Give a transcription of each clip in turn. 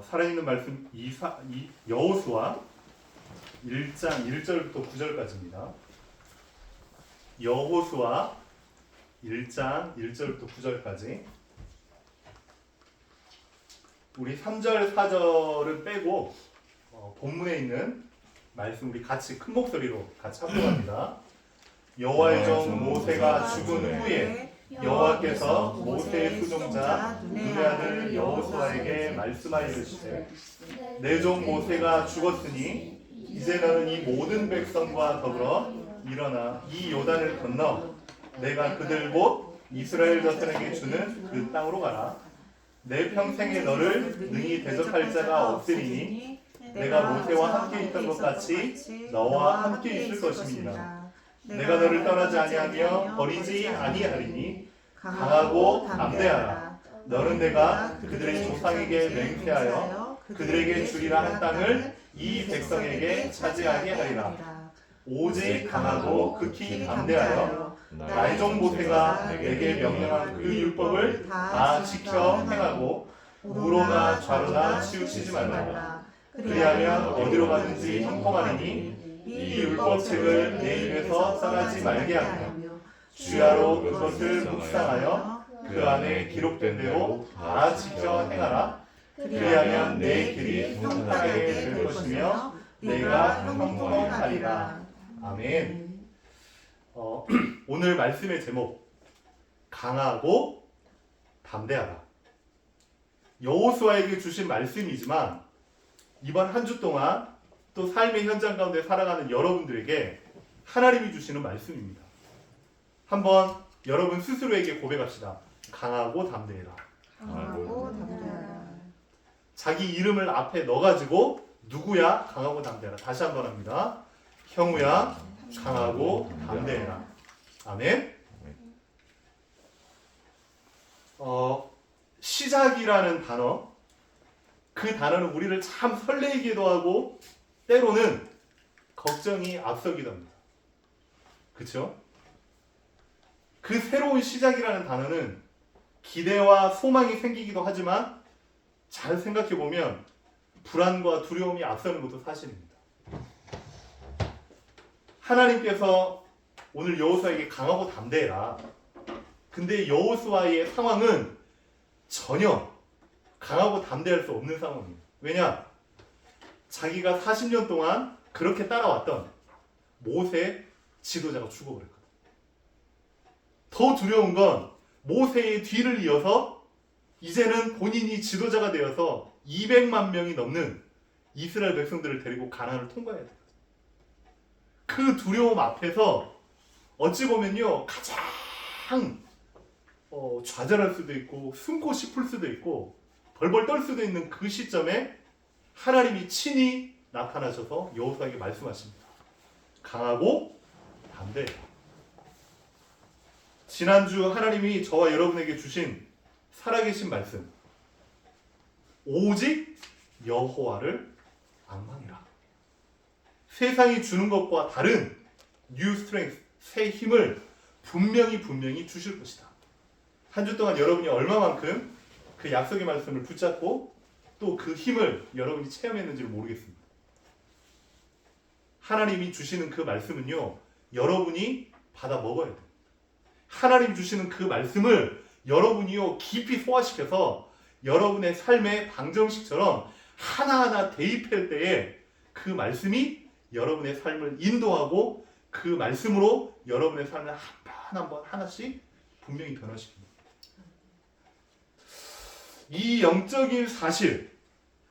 살아있는 말씀 여호수아 1장 1절부터 9절까지입니다. 여호수아 1장 1절부터 9절까지. 우리 3절 4절은 빼고 본문에 있는 말씀 우리 같이 큰 목소리로 같이 합독합니다. 여호와의 종 모세가 죽은 후에 여호와께서 모세의 수종자 눈의 아들 여호수아에게 말씀하여 이르시되 내 종 모세가 죽었으니 이제 너는 이 모든 백성과 더불어 일어나 이 요단을 건너 내가 그들 곧 이스라엘 자손에게 주는 그 땅으로 가라. 내 평생에 너를 능히 대적할 자가 없으리니 내가 모세와 함께 있던 것 같이 너와 함께 있을 것입니다. 내가 너를 떠나지 아니하며 버리지 아니하리니 강하고 담대하라. 너는 내가 그들의 조상에게 맹세하여 그들에게 주리라 한 땅을 이 백성에게 차지하게 하리라. 오직 강하고 극히 담대하여 나의 종 모세가 내게 명령한 그 율법을 다 지켜 행하고 우로나 좌로나 치우치지 말라. 그리하면 어디로 가든지 형통하리니 이 율법책을 내 입에서 떠나지 말게 하며 주야로 그것을 묵상하여 그 안에 기록된 대로 다 지켜 행하라. 그리하면 내 길이 평탄하게 될 것이며 내가 형통하리라. 아멘. 오늘 말씀의 제목 강하고 담대하라. 여호수아에게 주신 말씀이지만 이번 한 주 동안 또 삶의 현장 가운데 살아가는 여러분들에게 하나님이 주시는 말씀입니다. 한번 여러분 스스로에게 고백합시다. 강하고 담대해라. 강하고 담대하라. 자기 이름을 앞에 넣어가지고 누구야? 강하고 담대해라. 다시 한번 합니다. 형우야 강하고 담대해라. 아멘. 시작이라는 단어, 그 단어는 우리를 참 설레이기도 하고 때로는 걱정이 앞서기도 합니다. 그렇죠? 그 새로운 시작이라는 단어는 기대와 소망이 생기기도 하지만 잘 생각해보면 불안과 두려움이 앞서는 것도 사실입니다. 하나님께서 오늘 여호수아에게 강하고 담대해라. 근데 여호수아의 상황은 전혀 강하고 담대할 수 없는 상황입니다. 왜냐? 자기가 40년 동안 그렇게 따라왔던 모세 지도자가 죽어버렸거든. 더 두려운 건 모세의 뒤를 이어서 이제는 본인이 지도자가 되어서 200만 명이 넘는 이스라엘 백성들을 데리고 가나안을 통과해야 돼요. 그 두려움 앞에서 어찌 보면요 가장 좌절할 수도 있고 숨고 싶을 수도 있고 벌벌 떨 수도 있는 그 시점에 하나님이 친히 나타나셔서 여호수아에게 말씀하십니다. 강하고 담대해. 지난주 하나님이 저와 여러분에게 주신 살아계신 말씀, 오직 여호와를 앙망해라. 세상이 주는 것과 다른 뉴 스트렝스, 새 힘을 분명히 주실 것이다. 한 주 동안 여러분이 얼마만큼 그 약속의 말씀을 붙잡고 또 그 힘을 여러분이 체험했는지를 모르겠습니다. 하나님이 주시는 그 말씀은요, 여러분이 받아 먹어야 돼요. 하나님이 주시는 그 말씀을 여러분이요 깊이 소화시켜서 여러분의 삶의 방정식처럼 하나하나 대입할 때에 그 말씀이 여러분의 삶을 인도하고 그 말씀으로 여러분의 삶을 한 번 한 번 하나씩 분명히 변화시킵니다. 이 영적인 사실,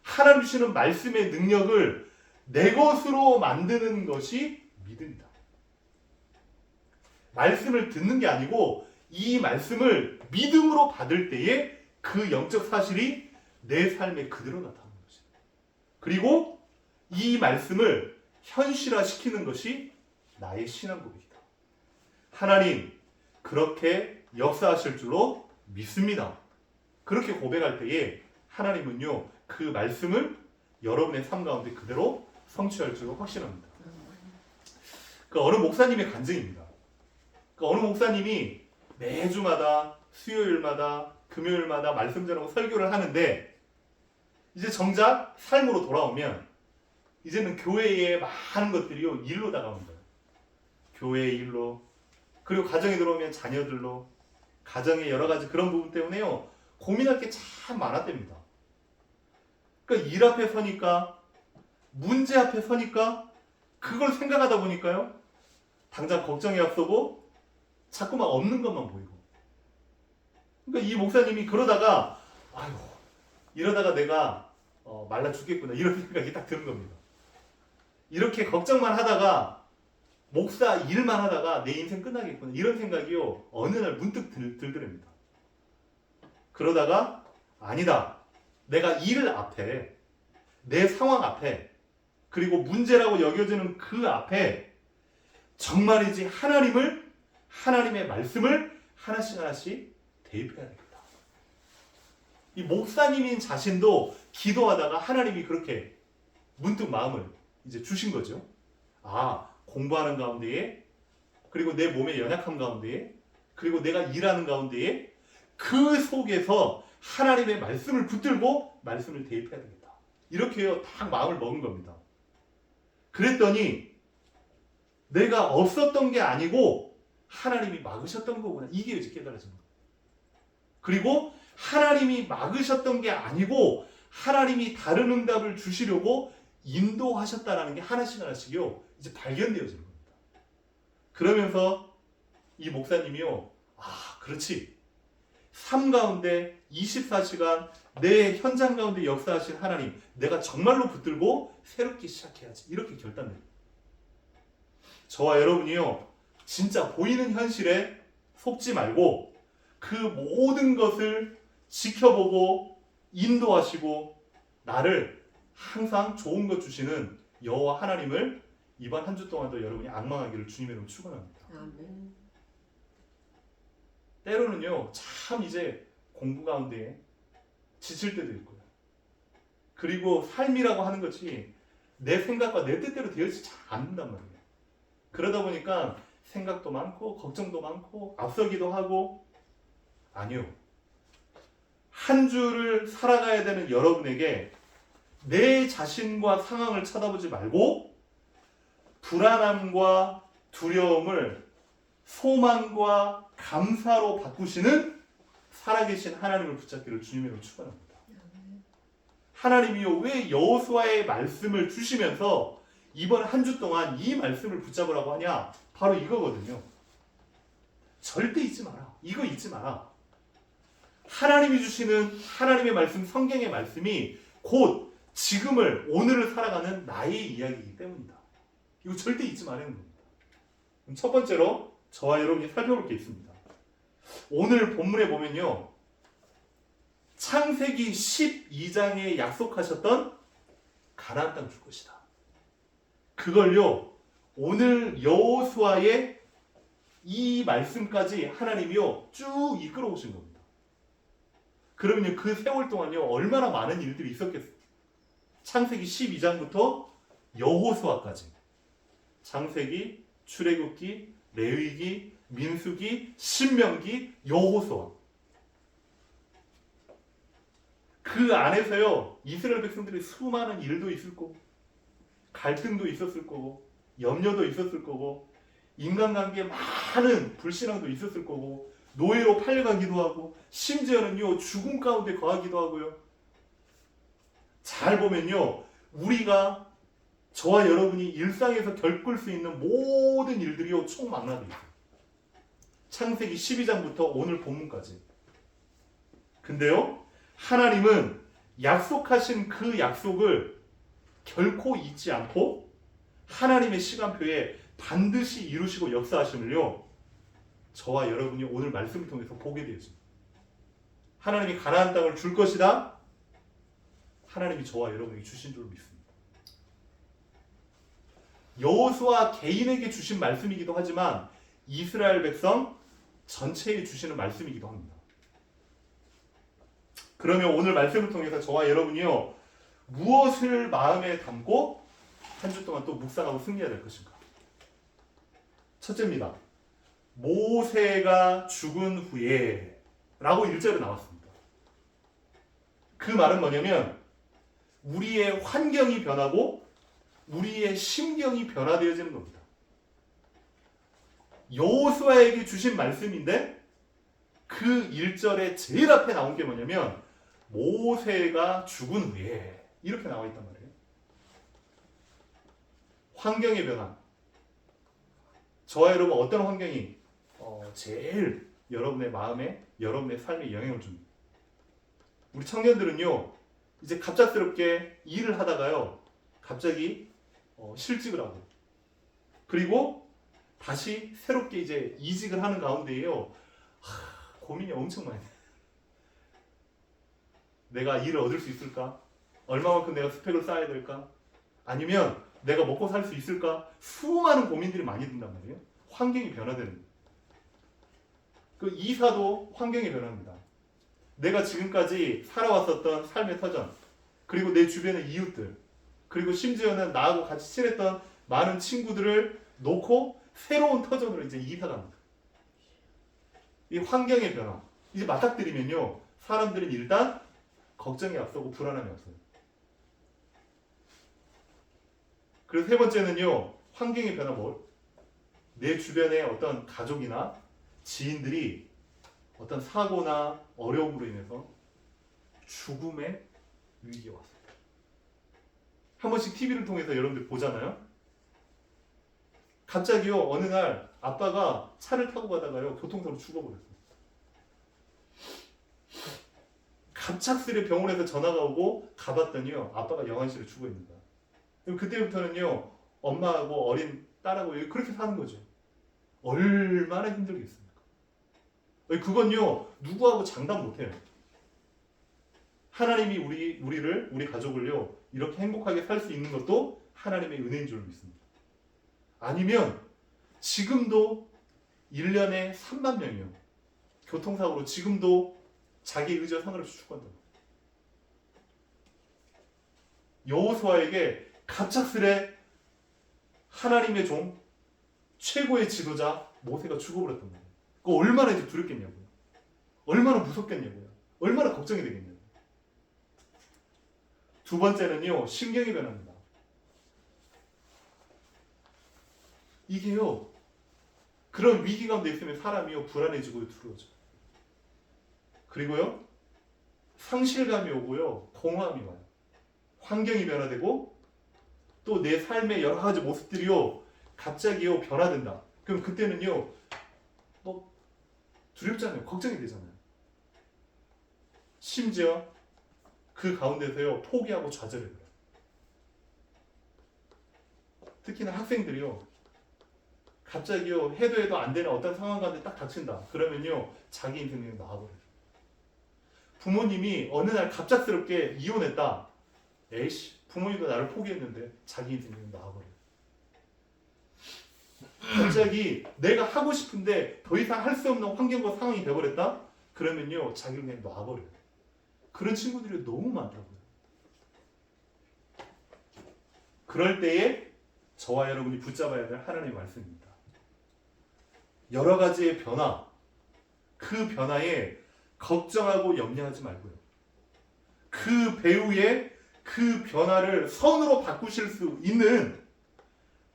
하나님 주시는 말씀의 능력을 내 것으로 만드는 것이 믿음이다. 말씀을 듣는 게 아니고 이 말씀을 믿음으로 받을 때에 그 영적 사실이 내 삶에 그대로 나타나는 것이다. 그리고 이 말씀을 현실화시키는 것이 나의 신앙 고백이다. 하나님 그렇게 역사하실 줄로 믿습니다. 그렇게 고백할 때에 하나님은요 그 말씀을 여러분의 삶 가운데 그대로 성취할 줄로 확신합니다. 그 어느 목사님의 간증입니다. 그 어느 목사님이 매주마다 수요일마다 금요일마다 말씀 전하고 설교를 하는데 이제 정작 삶으로 돌아오면 이제는 교회의 많은 것들이요 일로 다가오는 거예요. 교회의 일로, 그리고 가정에 들어오면 자녀들로, 가정의 여러 가지 그런 부분 때문에요 고민할 게 참 많았답니다. 그러니까 일 앞에 서니까, 문제 앞에 서니까 그걸 생각하다 보니까요 당장 걱정이 앞서고 자꾸만 없는 것만 보이고. 그러니까 이 목사님이 그러다가 아유 이러다가 내가 말라 죽겠구나 이런 생각이 딱 드는 겁니다. 이렇게 걱정만 하다가 목사 일만 하다가 내 인생 끝나겠구나 이런 생각이요 어느 날 문득 들더랍니다. 그러다가 아니다, 내가 일 앞에, 내 상황 앞에, 그리고 문제라고 여겨지는 그 앞에 정말이지 하나님의 말씀을 하나씩 하나씩 대입해야 되겠다. 이 목사님인 자신도 기도하다가 하나님이 그렇게 문득 마음을 이제 주신 거죠. 아, 공부하는 가운데에, 그리고 내 몸의 연약함 가운데에, 그리고 내가 일하는 가운데에 그 속에서 하나님의 말씀을 붙들고 말씀을 대입해야 되겠다. 이렇게요 딱 마음을 먹은 겁니다. 그랬더니 내가 없었던 게 아니고 하나님이 막으셨던 거구나. 이게 이제 깨달아진 거예요. 그리고 하나님이 막으셨던 게 아니고 하나님이 다른 응답을 주시려고 인도하셨다라는 게 하나씩 하나씩요 이제 발견되어지는 겁니다. 그러면서 이 목사님이요, 아 그렇지, 삶 가운데 24시간 내 현장 가운데 역사하신 하나님 내가 정말로 붙들고 새롭게 시작해야지 이렇게 결단됩니다. 저와 여러분이요 진짜 보이는 현실에 속지 말고 그 모든 것을 지켜보고 인도하시고 나를 항상 좋은 것 주시는 여호와 하나님을 이번 한 주 동안도 여러분이 앙망하기를 주님의 이름으로 축원합니다. 아멘. 때로는요 참 이제 공부 가운데 지칠 때도 있고요. 그리고 삶이라고 하는 것이 내 생각과 내 뜻대로 되어지지 잘 않는단 말이에요. 그러다 보니까 생각도 많고 걱정도 많고 앞서기도 하고. 아니요, 한 주를 살아가야 되는 여러분에게 내 자신과 상황을 쳐다보지 말고 불안함과 두려움을 소망과 감사로 바꾸시는 살아계신 하나님을 붙잡기를 주님으로 축원합니다. 하나님이요 왜 여호수아의 말씀을 주시면서 이번 한 주 동안 이 말씀을 붙잡으라고 하냐? 바로 이거거든요. 절대 잊지 마라. 이거 잊지 마라. 하나님이 주시는 하나님의 말씀, 성경의 말씀이 곧 지금을, 오늘을 살아가는 나의 이야기이기 때문이다. 이거 절대 잊지 말라는 겁니다. 그럼 첫 번째로 저와 여러분이 살펴볼 게 있습니다. 오늘 본문에 보면요, 창세기 12장에 약속하셨던 가나안 땅 줄 것이다. 그걸요 오늘 여호수아의 이 말씀까지 하나님이요 쭉 이끌어 오신 겁니다. 그러면요 그 세월 동안요 얼마나 많은 일들이 있었겠어요. 창세기 12장부터 여호수아까지, 창세기, 출애굽기, 레위기, 민수기, 신명기, 여호수아. 그 안에서요 이스라엘 백성들의 수많은 일도 있을 거고 갈등도 있었을 거고 염려도 있었을 거고 인간관계에 많은 불신앙도 있었을 거고 노예로 팔려가기도 하고 심지어는요 죽음 가운데 거하기도 하고요. 잘 보면요 우리가, 저와 여러분이 일상에서 겪을 수 있는 모든 일들이요 총망라돼 있어요. 창세기 12장부터 오늘 본문까지. 근데요 하나님은 약속하신 그 약속을 결코 잊지 않고 하나님의 시간표에 반드시 이루시고 역사하심을요 저와 여러분이 오늘 말씀을 통해서 보게 되었습니다. 하나님이 가나안 땅을 줄 것이다. 하나님이 저와 여러분에게 주신 줄 믿습니다. 여호수아 개인에게 주신 말씀이기도 하지만 이스라엘 백성 전체에 주시는 말씀이기도 합니다. 그러면 오늘 말씀을 통해서 저와 여러분이요 무엇을 마음에 담고 한 주 동안 또 묵상하고 승리해야 될 것인가? 첫째입니다. 모세가 죽은 후에 라고 1절에 나왔습니다. 그 말은 뭐냐면 우리의 환경이 변하고 우리의 심경이 변화되어지는 겁니다. 여호수아에게 주신 말씀인데 그 1절에 제일 앞에 나온 게 뭐냐면 모세가 죽은 후에 이렇게 나와 있단 말이에요. 환경의 변화. 저와 여러분 어떤 환경이 제일 여러분의 마음에 여러분의 삶에 영향을 줍니다. 우리 청년들은요 이제 갑작스럽게 일을 하다가요 갑자기 실직을 하고 그리고 다시 새롭게 이제 이직을 하는 가운데에요 고민이 엄청 많이 돼요. 내가 일을 얻을 수 있을까? 얼마만큼 내가 스펙을 쌓아야 될까? 아니면 내가 먹고 살 수 있을까? 수많은 고민들이 많이 든단 말이에요. 환경이 변화되는 그 이사도 환경이 변합니다. 내가 지금까지 살아왔었던 삶의 터전 그리고 내 주변의 이웃들 그리고 심지어는 나하고 같이 친했던 많은 친구들을 놓고 새로운 터전으로 이제 이사 갑니다. 이 환경의 변화 이제 맞닥뜨리면요 사람들은 일단 걱정이 앞서고 불안함이 앞서요. 그리고 세 번째는요 환경의 변화 내 주변의 어떤 가족이나 지인들이 어떤 사고나 어려움으로 인해서 죽음의 위기에 왔어요. 한 번씩 TV를 통해서 여러분들 보잖아요. 갑자기요 어느 날 아빠가 차를 타고 가다가요 교통사고로 죽어버렸어요. 갑작스레 병원에서 전화가 오고 가봤더니요 아빠가 영안실에 죽어 있는 거야. 그럼 그때부터는요 엄마하고 어린 딸하고 그렇게 사는 거죠. 얼마나 힘들겠습니까? 그건요 누구하고 장담 못해요. 하나님이 우리 가족을요 이렇게 행복하게 살 수 있는 것도 하나님의 은혜인 줄 믿습니다. 아니면 지금도 1년에 3만 명이요 교통사고로 지금도 자기 의지와 상관없이 죽어간다. 여호수아에게 갑작스레 하나님의 종 최고의 지도자 모세가 죽어버렸단 말이에요. 그거 얼마나 이제 두렵겠냐고요. 얼마나 무섭겠냐고요. 얼마나 걱정이 되겠냐고요. 두 번째는요 심경이 변합니다. 이게요 그런 위기 가운데 있으면 사람이요 불안해지고 두려워져요. 그리고요 상실감이 오고요 공허함이 와요. 환경이 변화되고 또 내 삶의 여러 가지 모습들이요 갑자기요 변화된다. 그럼 그때는요 두렵잖아요. 걱정이 되잖아요. 심지어 그 가운데서요 포기하고 좌절해요. 특히나 학생들이요 갑자기요 해도 안 되는 어떤 상황 가운데 딱 닥친다. 그러면요 자기 인생이 나와버려요. 부모님이 어느 날 갑작스럽게 이혼했다. 에이씨 부모님도 나를 포기했는데 자기 인생이 나와버려요. 갑자기 내가 하고 싶은데 더 이상 할 수 없는 환경과 상황이 되어버렸다. 그러면요 자기를 그냥 놔버려요. 그런 친구들이 너무 많다고요. 그럴 때에 저와 여러분이 붙잡아야 될 하나님의 말씀입니다. 여러 가지의 변화, 그 변화에 걱정하고 염려하지 말고요. 그 배후에 그 변화를 선으로 바꾸실 수 있는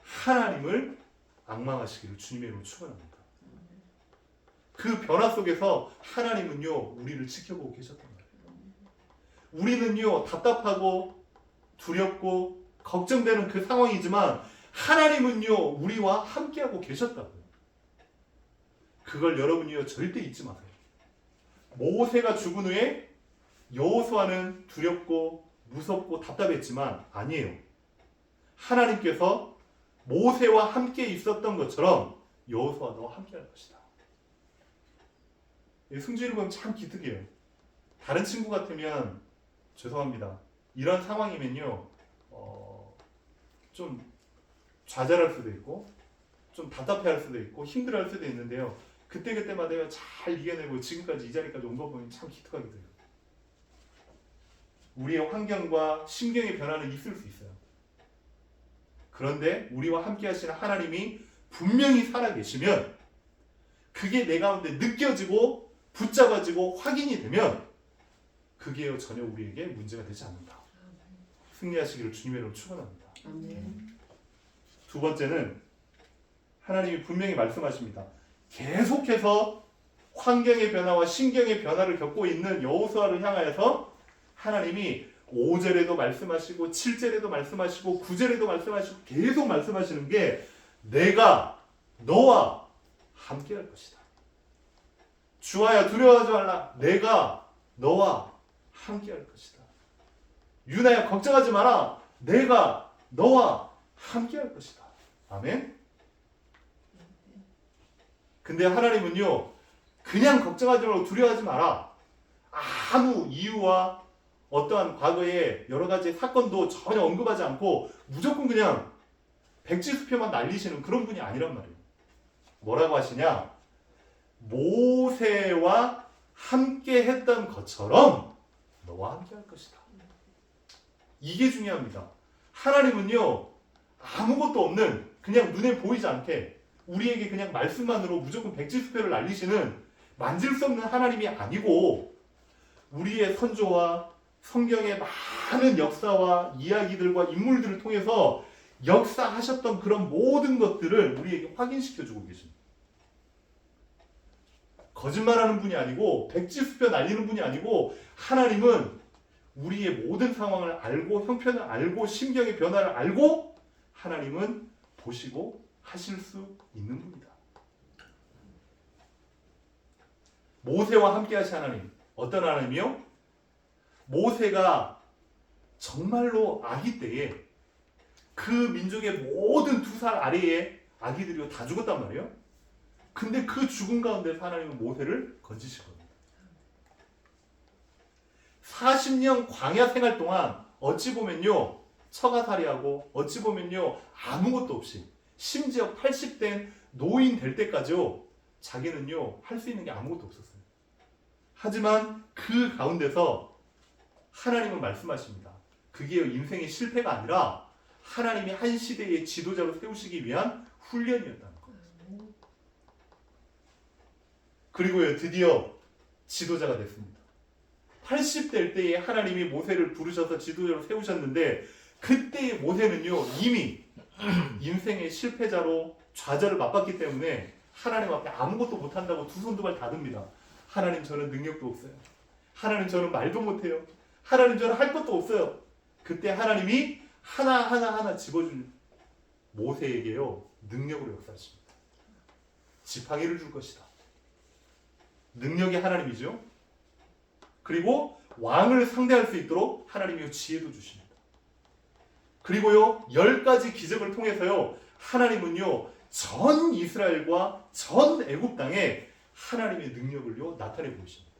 하나님을 앙망하시기를 주님의 이름으로 축원합니다. 그 변화 속에서 하나님은요 우리를 지켜보고 계셨단 말이에요. 우리는요 답답하고 두렵고 걱정되는 그 상황이지만 하나님은요 우리와 함께하고 계셨다고요. 그걸 여러분이요 절대 잊지 마세요. 모세가 죽은 후에 여호수아는 두렵고 무섭고 답답했지만 아니에요. 하나님께서 모세와 함께 있었던 것처럼 여호수아도 함께할 것이다. 승주를 보면 참 기특해요. 다른 친구 같으면 죄송합니다. 이런 상황이면요 좀 좌절할 수도 있고 좀 답답해할 수도 있고 힘들어할 수도 있는데요. 그때마다 잘 이겨내고 지금까지 이 자리까지 온 거 보면 참 기특하게 돼요. 우리의 환경과 심경의 변화는 있을 수 있어요. 그런데 우리와 함께 하시는 하나님이 분명히 살아계시면 그게 내 가운데 느껴지고 붙잡아지고 확인이 되면 그게 전혀 우리에게 문제가 되지 않는다. 승리하시기를 주님의 이름으로 축원합니다. 아멘. 두 번째는 하나님이 분명히 말씀하십니다. 계속해서 환경의 변화와 신경의 변화를 겪고 있는 여호수아를 향하여서 하나님이 5절에도 말씀하시고 7절에도 말씀하시고 9절에도 말씀하시고 계속 말씀하시는 게 내가 너와 함께 할 것이다. 주아야 두려워하지 말라. 내가 너와 함께 할 것이다. 유나야 걱정하지 마라. 내가 너와 함께 할 것이다. 아멘. 근데 하나님은요, 그냥 걱정하지 말고 두려워하지 마라. 아무 이유와 어떠한 과거의 여러 가지 사건도 전혀 언급하지 않고 무조건 그냥 백지수표만 날리시는 그런 분이 아니란 말이에요. 뭐라고 하시냐? 모세와 함께 했던 것처럼 너와 함께 할 것이다. 이게 중요합니다. 하나님은요, 아무것도 없는 그냥 눈에 보이지 않게 우리에게 그냥 말씀만으로 무조건 백지수표를 날리시는 만질 수 없는 하나님이 아니고 우리의 선조와 성경의 많은 역사와 이야기들과 인물들을 통해서 역사하셨던 그런 모든 것들을 우리에게 확인시켜주고 계십니다. 거짓말하는 분이 아니고 백지수표 날리는 분이 아니고 하나님은 우리의 모든 상황을 알고 형편을 알고 심경의 변화를 알고 하나님은 보시고 하실 수 있는 분이다. 모세와 함께 하신 하나님, 어떤 하나님이요? 모세가 정말로 아기 때에 그 민족의 모든 2살 아래에 아기들이 다 죽었단 말이에요. 근데 그 죽음 가운데서 하나님은 모세를 건지실 겁니다. 40년 광야 생활 동안 어찌 보면요, 처가살이하고 어찌 보면요, 아무것도 없이 심지어 80된 노인 될 때까지요, 자기는요, 할 수 있는 게 아무것도 없었어요. 하지만 그 가운데서 하나님은 말씀하십니다. 그게 인생의 실패가 아니라 하나님이 한 시대의 지도자로 세우시기 위한 훈련이었다는 거예요. 그리고요, 드디어 지도자가 됐습니다. 80될 때에 하나님이 모세를 부르셔서 지도자로 세우셨는데 그때의 모세는요, 이미 인생의 실패자로 좌절을 맛봤기 때문에 하나님 앞에 아무것도 못한다고 두 손 두 발 다 듭니다. 하나님, 저는 능력도 없어요. 하나님, 저는 말도 못해요. 하나님, 저는 할 것도 없어요. 그때 하나님이 하나하나 집어준 모세에게요, 능력으로 역사하십니다. 지팡이를 줄 것이다. 능력이 하나님이죠. 그리고 왕을 상대할 수 있도록 하나님이 지혜도 주십니다. 그리고요, 10가지 기적을 통해서요, 하나님은요, 전 이스라엘과 전 애굽 땅에 하나님의 능력을요, 나타내 보이십니다.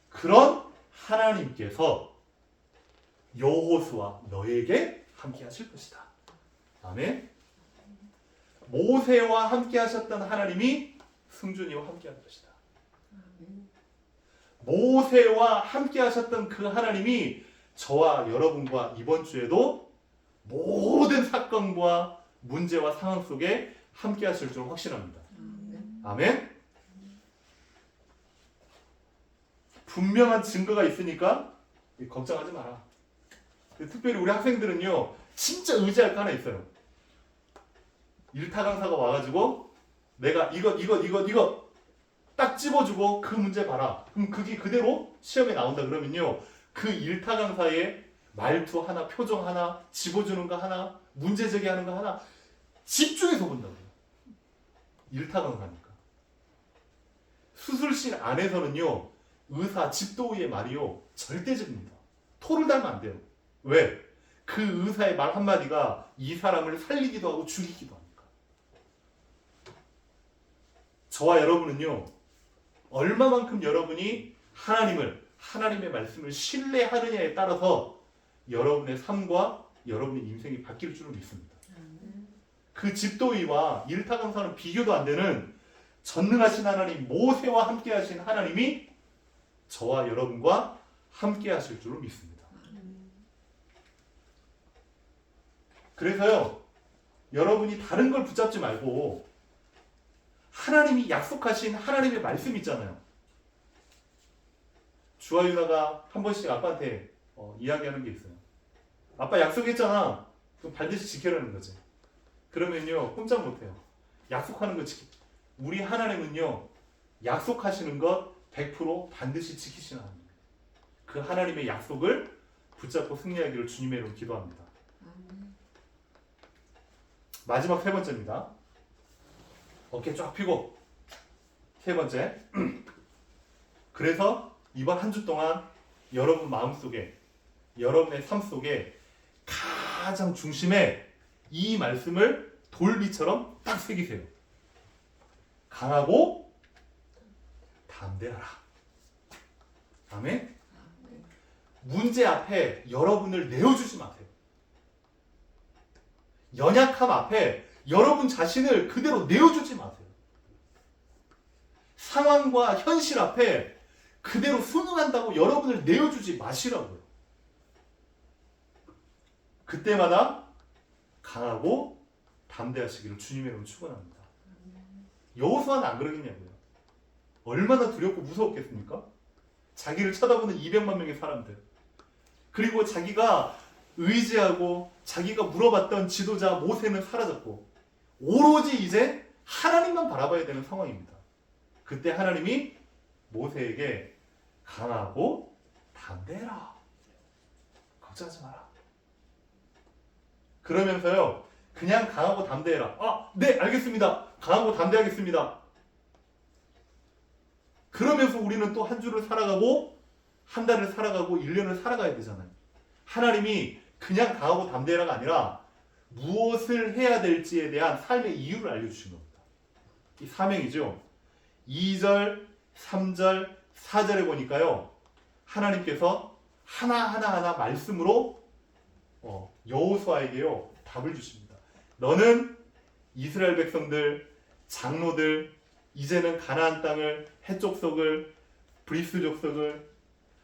그런 하나님께서 여호수아 너에게 함께 하실 것이다. 아멘. 모세와 함께 하셨던 하나님이 승준이와 함께 할 것이다. 모세와 함께 하셨던 그 하나님이 저와 여러분과 이번 주에도 모든 사건과 문제와 상황 속에 함께 하실 줄 확신합니다. 아멘. 분명한 증거가 있으니까 걱정하지 마라. 특별히 우리 학생들은요, 진짜 의지할 거 하나 있어요. 일타 강사가 와가지고 내가 이거 딱 집어주고 그 문제 봐라. 그럼 그게 그대로 시험에 나온다 그러면요, 그 일타 강사의 말투 하나, 표정 하나, 집어주는 거 하나, 문제 제기하는 거 하나 집중해서 본다고요. 일타 강사니까. 수술실 안에서는요, 의사, 집도의의 말이요, 절대적입니다. 토를 달면 안 돼요. 왜? 그 의사의 말 한마디가 이 사람을 살리기도 하고 죽이기도 하니까. 저와 여러분은요, 얼마만큼 여러분이 하나님의 말씀을 신뢰하느냐에 따라서 여러분의 삶과 여러분의 인생이 바뀔 줄을 믿습니다. 그 집도의와 일타 강사는 비교도 안 되는 전능하신 하나님, 모세와 함께 하신 하나님이 저와 여러분과 함께 하실 줄을 믿습니다. 그래서요, 여러분이 다른 걸 붙잡지 말고 하나님이 약속하신 하나님의 말씀 있잖아요. 주와 유나가 한 번씩 아빠한테 이야기하는 게 있어요. 아빠 약속했잖아. 그럼 반드시 지켜라는 거지. 그러면요 꼼짝 못해요. 약속하는 거 우리 하나님은요 약속하시는 것 100% 반드시 지키시는 하나님. 그 하나님의 약속을 붙잡고 승리하기를 주님의 이름으로 기도합니다. 마지막 세 번째입니다. 어깨 쫙 펴고 세 번째. 그래서 이번 한 주 동안 여러분 마음속에 여러분의 삶 속에 가장 중심에 이 말씀을 돌비처럼 딱 새기세요. 강하고 담대하라. 아멘. 문제 앞에 여러분을 내어주지 마세요. 연약함 앞에 여러분 자신을 그대로 내어주지 마세요. 상황과 현실 앞에 그대로 순응한다고 여러분을 내어주지 마시라고요. 그때마다 강하고 담대하시기를 주님의 이름으로 축원합니다. 여호수아는 안 그러겠냐고요. 얼마나 두렵고 무서웠겠습니까? 자기를 쳐다보는 200만 명의 사람들, 그리고 자기가 의지하고 자기가 물어봤던 지도자 모세는 사라졌고 오로지 이제 하나님만 바라봐야 되는 상황입니다. 그때 하나님이 모세에게 강하고 담대해라. 걱정하지 마라. 그러면서요 그냥 강하고 담대해라. 네 알겠습니다. 강하고 담대하겠습니다. 그러면서 우리는 또 한 주를 살아가고 한 달을 살아가고 1년을 살아가야 되잖아요. 하나님이 그냥 강하고 담대해라가 아니라 무엇을 해야 될지에 대한 삶의 이유를 알려주신 겁니다. 이 사명이죠. 2절, 3절, 4절에 보니까요 하나님께서 하나하나 말씀으로 여호수아에게요 답을 주십니다. 너는 이스라엘 백성들, 장로들, 이제는 가나안 땅을, 헷 족속을, 브리스 족속을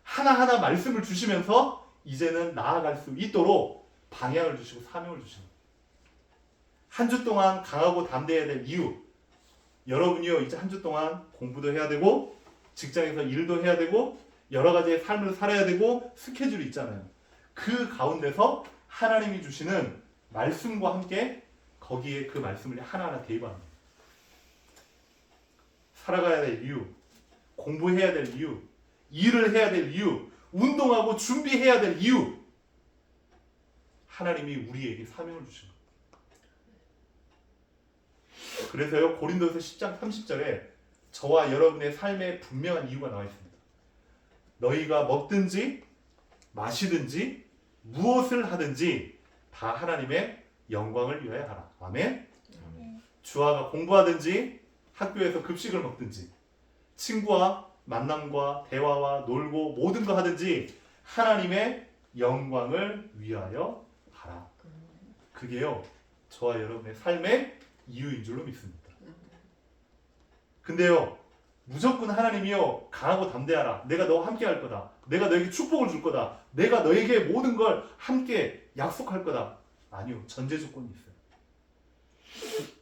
하나하나 말씀을 주시면서 이제는 나아갈 수 있도록 방향을 주시고 사명을 주십니다. 한 주 동안 강하고 담대해야 될 이유, 여러분이요 이제 한 주 동안 공부도 해야 되고 직장에서 일도 해야 되고 여러 가지의 삶을 살아야 되고 스케줄이 있잖아요. 그 가운데서 하나님이 주시는 말씀과 함께 거기에 그 말씀을 하나하나 대입하는 거예요. 살아가야 될 이유, 공부해야 될 이유, 일을 해야 될 이유, 운동하고 준비해야 될 이유, 하나님이 우리에게 사명을 주신 거예요. 그래서요 고린도서 10장 30절에 저와 여러분의 삶에 분명한 이유가 나와 있습니다. 너희가 먹든지 마시든지 무엇을 하든지 다 하나님의 영광을 위하여 하라. 아멘. 주아가 공부하든지 학교에서 급식을 먹든지 친구와 만남과 대화와 놀고 모든 거 하든지 하나님의 영광을 위하여 하라. 그게요 저와 여러분의 삶의 이유인 줄로 믿습니다. 근데요 무조건 하나님이요 강하고 담대하라. 내가 너와 함께 할 거다. 내가 너에게 축복을 줄 거다. 내가 너에게 모든 걸 함께 약속할 거다. 아니요. 전제 조건이 있어요.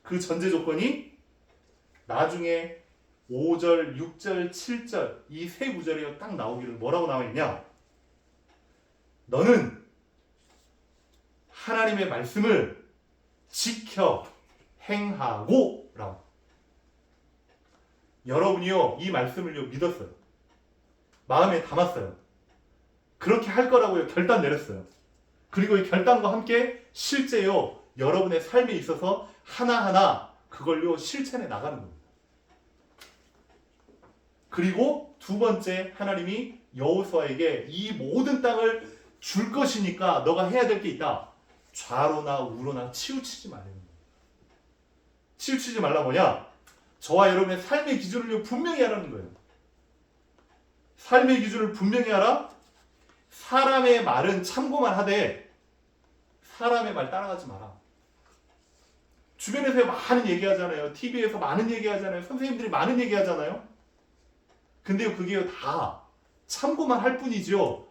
그 전제 조건이 나중에 5절, 6절, 7절 이 세 구절에 딱 나오기를 뭐라고 나와 있냐? 너는 하나님의 말씀을 지켜 행하고 라고. 여러분이요 이 말씀을요 믿었어요. 마음에 담았어요. 그렇게 할 거라고요 결단 내렸어요. 그리고 이 결단과 함께 실제요 여러분의 삶에 있어서 하나하나 그걸요 실천해 나가는 겁니다. 그리고 두 번째 하나님이 여호수아에게 이 모든 땅을 줄 것이니까 너가 해야 될 게 있다. 좌로나 우로나 치우치지 말라는 거예요. 치우치지 말라 뭐냐? 저와 여러분의 삶의 기준을 분명히 하라는 거예요. 삶의 기준을 분명히 하라. 사람의 말은 참고만 하되 사람의 말 따라가지 마라. 주변에서 많은 얘기하잖아요. TV에서 많은 얘기하잖아요. 선생님들이 많은 얘기하잖아요. 근데요 그게요 다 참고만 할 뿐이죠.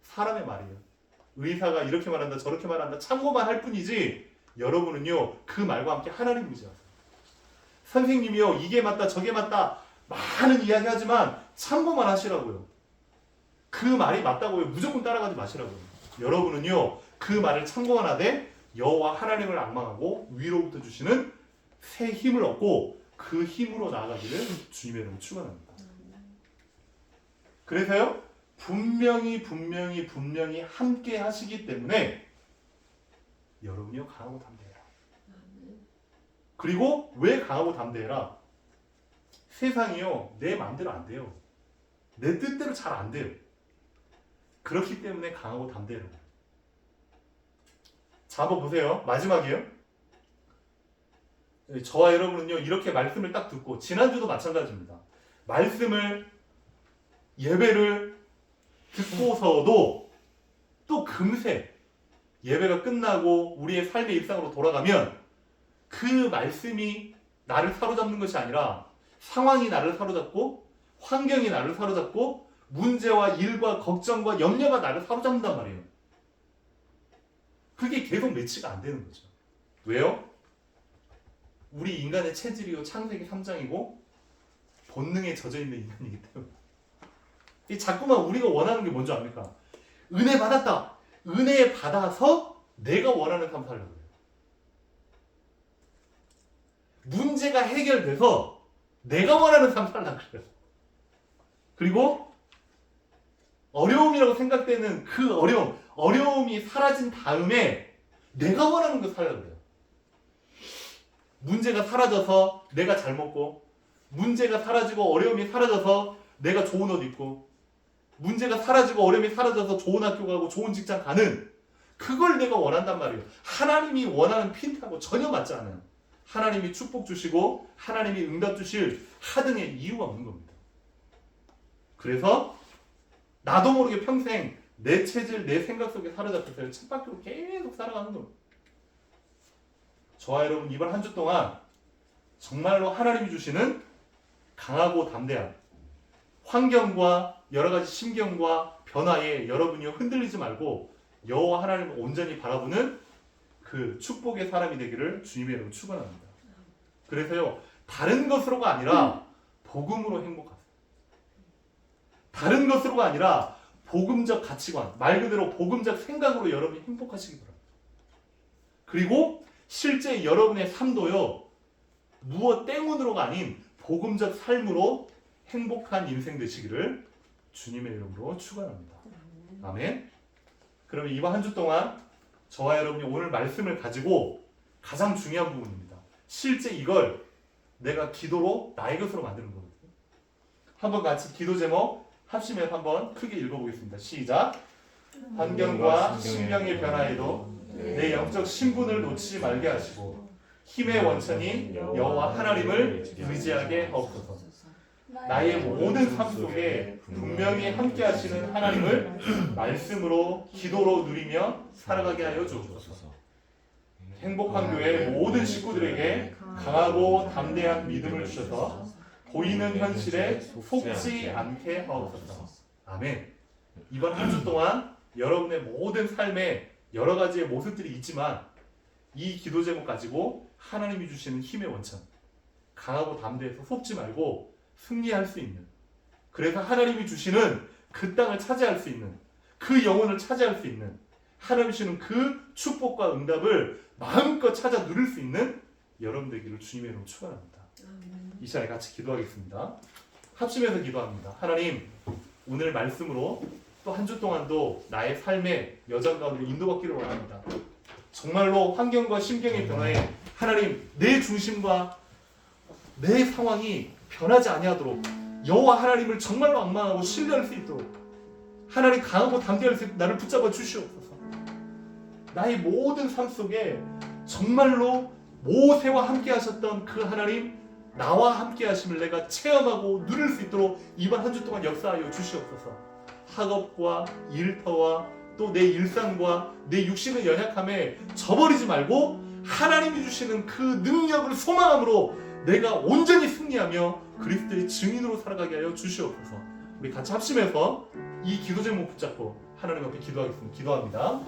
사람의 말이에요. 의사가 이렇게 말한다 저렇게 말한다 참고만 할 뿐이지 여러분은요 그 말과 함께 하나님 의지하세요. 선생님이요 이게 맞다 저게 맞다 많은 이야기 하지만 참고만 하시라고요. 그 말이 맞다고요. 무조건 따라가지 마시라고요. 여러분은요 그 말을 참고하되 여호와 하나님을 앙망하고 위로부터 주시는 새 힘을 얻고 그 힘으로 나아가기를 주님의 이름으로 축원합니다. 그래서요 분명히 함께 하시기 때문에 여러분이요 강하고 담대해라. 그리고 왜 강하고 담대해라? 세상이요 내 마음대로 안 돼요. 내 뜻대로 잘 안 돼요. 그렇기 때문에 강하고 담대해라. 자 한번 보세요. 마지막이에요. 저와 여러분은요 이렇게 말씀을 딱 듣고 지난주도 마찬가지입니다. 말씀을 예배를 듣고서도 또 금세 예배가 끝나고 우리의 삶의 일상으로 돌아가면 그 말씀이 나를 사로잡는 것이 아니라 상황이 나를 사로잡고 환경이 나를 사로잡고 문제와 일과 걱정과 염려가 나를 사로잡는단 말이에요. 그게 계속 매치가 안 되는 거죠. 왜요? 우리 인간의 체질이요 창세기 3장이고 본능에 젖어있는 인간이기 때문에 자꾸만 우리가 원하는 게 뭔지 압니까? 은혜 받았다. 은혜 받아서 내가 원하는 삶 살려고 해요. 문제가 해결돼서 내가 원하는 삶 살려고 그래요. 그리고 어려움이라고 생각되는 그 어려움이 사라진 다음에 내가 원하는 거 살려고 그래요. 문제가 사라져서 내가 잘 먹고 문제가 사라지고 어려움이 사라져서 내가 좋은 옷 입고 문제가 사라지고 어려움이 사라져서 좋은 학교 가고 좋은 직장 가는 그걸 내가 원한단 말이에요. 하나님이 원하는 핀트하고 전혀 맞지 않아요. 하나님이 축복 주시고 하나님이 응답 주실 하등의 이유가 없는 겁니다. 그래서 나도 모르게 평생 내 체질, 내 생각 속에 사로잡혀서 쳇바퀴로 계속 살아가는 겁니다. 저와 여러분 이번 한 주 동안 정말로 하나님이 주시는 강하고 담대한 환경과 여러 가지 심경과 변화에 여러분이 흔들리지 말고 여호와 하나님을 온전히 바라보는 그 축복의 사람이 되기를 주님의 이름으로 축원합니다. 그래서요 다른 것으로가 아니라 복음으로 행복하세요. 다른 것으로가 아니라 복음적 가치관, 말 그대로 복음적 생각으로 여러분이 행복하시기 바랍니다. 그리고 실제 여러분의 삶도요 무엇 때문으로가 아닌 복음적 삶으로 행복한 인생 되시기를 주님의 이름으로 축원합니다. 아멘. 그러면 이번 한 주 동안 저와 여러분이 오늘 말씀을 가지고 가장 중요한 부분입니다. 실제 이걸 내가 기도로 나의 것으로 만드는 거거든요. 한번 같이 기도 제목 합심해서 한번 크게 읽어보겠습니다. 시작. 환경과 심경의 변화에도 내 영적 신분을 놓치지 말게 하시고 힘의 원천인 여호와 하나님을 의지하게 하옵소서. 나의 모든 삶 속에 분명히 함께 하시는 하나님을 말씀으로 기도로 누리며 살아가게 하여 주옵소서. 행복한 교회 모든 식구들에게 강하고 담대한 믿음을 주셔서 보이는 현실에 속지 않게 하옵소서. 아멘. 이번 한 주 동안 여러분의 모든 삶에 여러 가지의 모습들이 있지만 이 기도 제목 가지고 하나님이 주시는 힘의 원천, 강하고 담대해서 속지 말고 승리할 수 있는, 그래서 하나님이 주시는 그 땅을 차지할 수 있는, 그 영혼을 차지할 수 있는, 하나님이 주시는 그 축복과 응답을 마음껏 찾아 누릴 수 있는 여러분 되기를 주님의 이름으로 축원합니다. 이 시간에 같이 기도하겠습니다. 합심해서 기도합니다. 하나님, 오늘 말씀으로 또 한 주 동안도 나의 삶의 여정 가운데 인도받기를 원합니다. 정말로 환경과 심경의 변화에 하나님 내 중심과 내 상황이 변하지 아니하도록 여호와 하나님을 정말로 앙망하고 신뢰할 수 있도록 하나님 강하고 담대할 수 있도록 나를 붙잡아 주시옵소서. 나의 모든 삶 속에 정말로 모세와 함께 하셨던 그 하나님, 나와 함께 하심을 내가 체험하고 누릴 수 있도록 이번 한 주 동안 역사하여 주시옵소서. 학업과 일터와 또 내 일상과 내 육신의 연약함에 저버리지 말고 하나님이 주시는 그 능력을 소망함으로 내가 온전히 승리하며 그리스도의 증인으로 살아가게 하여 주시옵소서. 우리 같이 합심해서 이 기도 제목 붙잡고 하나님 앞에 기도하겠습니다. 기도합니다.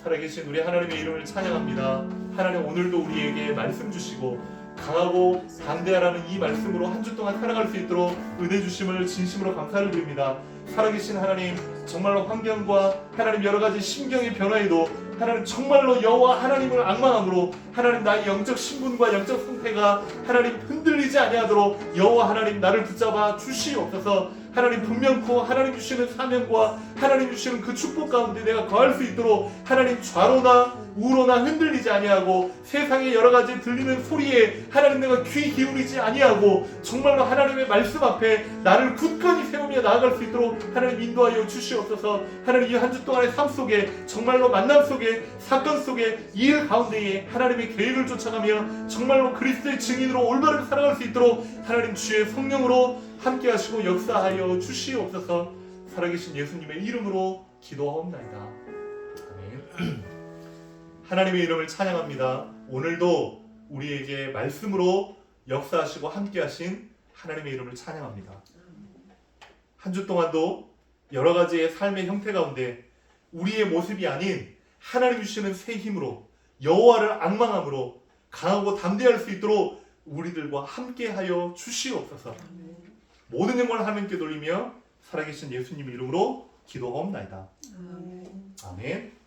살아계신 우리 하나님의 이름을 찬양합니다. 하나님 오늘도 우리에게 말씀 주시고 강하고 담대하라는 이 말씀으로 한 주 동안 살아갈 수 있도록 은혜 주심을 진심으로 감사를 드립니다. 살아계신 하나님, 정말로 환경과 하나님 여러 가지 심경의 변화에도 하나님 정말로 여호와 하나님을 앙망함으로 하나님 나의 영적 신분과 영적 상태가 하나님 흔들리지 아니하도록 여호와 하나님 나를 붙잡아 주시옵소서. 하나님 분명코 하나님 주시는 사명과 하나님 주시는 그 축복 가운데 내가 거할 수 있도록 하나님 좌로나 우로나 흔들리지 아니하고 세상의 여러 가지 들리는 소리에 하나님 내가 귀 기울이지 아니하고 정말로 하나님의 말씀 앞에 나를 굳건히 세우며 나아갈 수 있도록 하나님 인도하여 주시옵소서. 하나님 이 한 주 동안의 삶 속에 정말로 만남 속에 사건 속에 일 가운데에 하나님의 계획을 쫓아가며 정말로 그리스도의 증인으로 올바르게 살아갈 수 있도록 하나님 주의 성령으로 함께 하시고 역사하여 주시옵소서. 살아계신 예수님의 이름으로 기도하옵나이다. 아멘. 하나님의 이름을 찬양합니다. 오늘도 우리에게 말씀으로 역사하시고 함께 하신 하나님의 이름을 찬양합니다. 한 주 동안도 여러 가지의 삶의 형태 가운데 우리의 모습이 아닌 하나님 주시는 새 힘으로 여호와를 앙망함으로 강하고 담대할 수 있도록 우리들과 함께하여 주시옵소서. 모든 영광을 하나님께 돌리며 살아계신 예수님 이름으로 기도하옵나이다. 아멘.